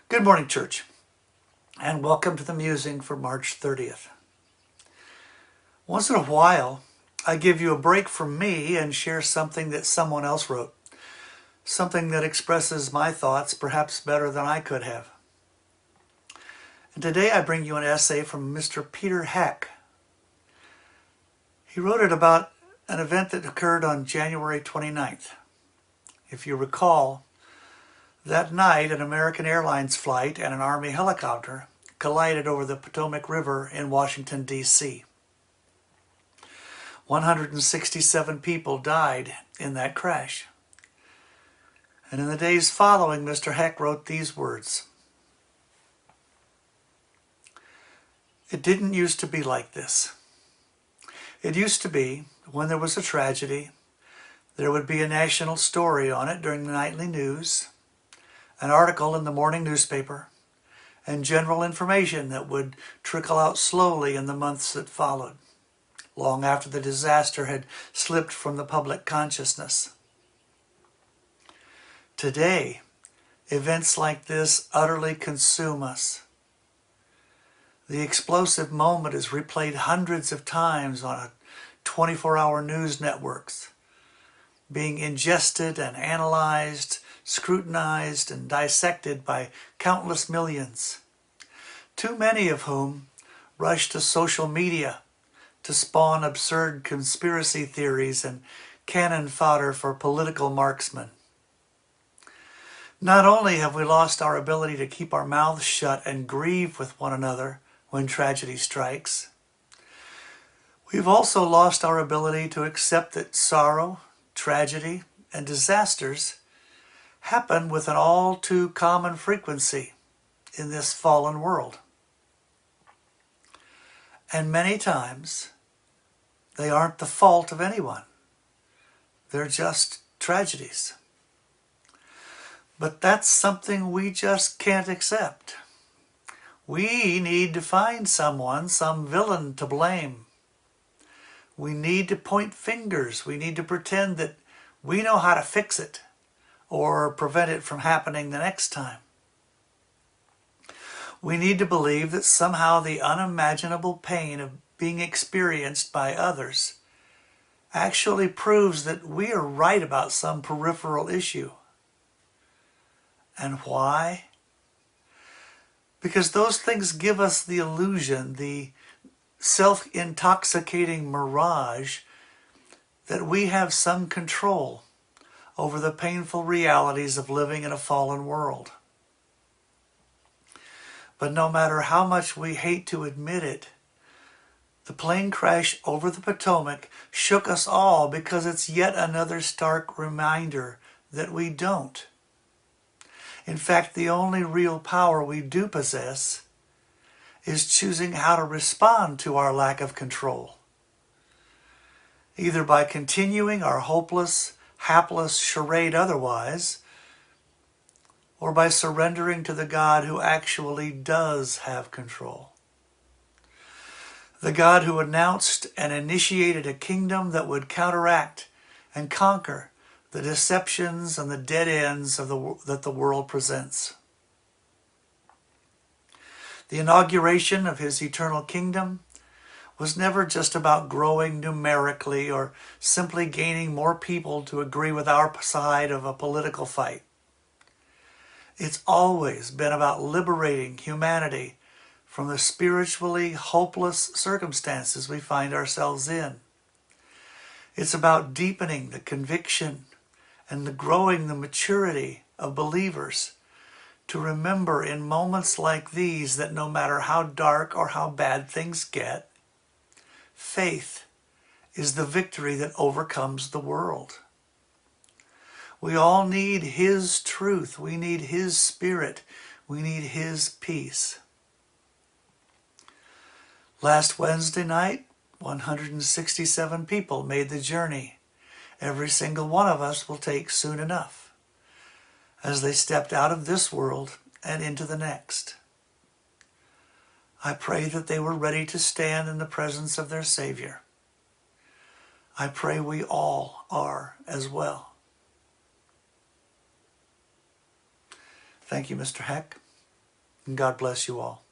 Good morning, church, and welcome to the musing for March 30th. Once in a while, I give you a break from me and share something that someone else wrote, something that expresses my thoughts perhaps better than I could have. And today I bring you an essay from Mr. Peter Heck. He wrote it about an event that occurred on January 29th. If you recall, that night an American Airlines flight and an Army helicopter collided over the Potomac River in Washington, D.C. 167 people died in that crash. And in the days following, Mr. Heck wrote these words: "It didn't used to be like this. It used to be, when there was a tragedy, there would be a national story on it during the nightly news, an article in the morning newspaper, and general information that would trickle out slowly in the months that followed, long after the disaster had slipped from the public consciousness. Today, events like this utterly consume us. The explosive moment is replayed hundreds of times on 24-hour news networks, being ingested and analyzed, scrutinized and dissected by countless millions, too many of whom rush to social media to spawn absurd conspiracy theories and cannon fodder for political marksmen. Not only have we lost our ability to keep our mouths shut and grieve with one another when tragedy strikes, we've also lost our ability to accept that sorrow, tragedy, and disasters happen with an all too common frequency in this fallen world. And many times, they aren't the fault of anyone. They're just tragedies. But that's something we just can't accept. We need to find someone, some villain to blame. We need to point fingers. We need to pretend that we know how to fix it or prevent it from happening the next time. We need to believe that somehow the unimaginable pain of being experienced by others actually proves that we are right about some peripheral issue. And why? Because those things give us the illusion, the self-intoxicating mirage that we have some control over the painful realities of living in a fallen world. But no matter how much we hate to admit it, the plane crash over the Potomac shook us all because it's yet another stark reminder that we don't. In fact, the only real power we do possess is choosing how to respond to our lack of control, either by continuing our hopeless, hapless charade otherwise, or by surrendering to the God who actually does have control. The God who announced and initiated a kingdom that would counteract and conquer the deceptions and the dead ends that the world presents. The inauguration of his eternal kingdom was never just about growing numerically or simply gaining more people to agree with our side of a political fight. It's always been about liberating humanity from the spiritually hopeless circumstances we find ourselves in. It's about deepening the conviction and growing the maturity of believers to remember in moments like these that no matter how dark or how bad things get, faith is the victory that overcomes the world. We all need His truth. We need His Spirit. We need His peace. Last Wednesday night, 167 people made the journey. Every single one of us will take soon enough as they stepped out of this world and into the next. I pray that they were ready to stand in the presence of their Savior. I pray we all are as well. Thank you, Mr. Heck. And God bless you all.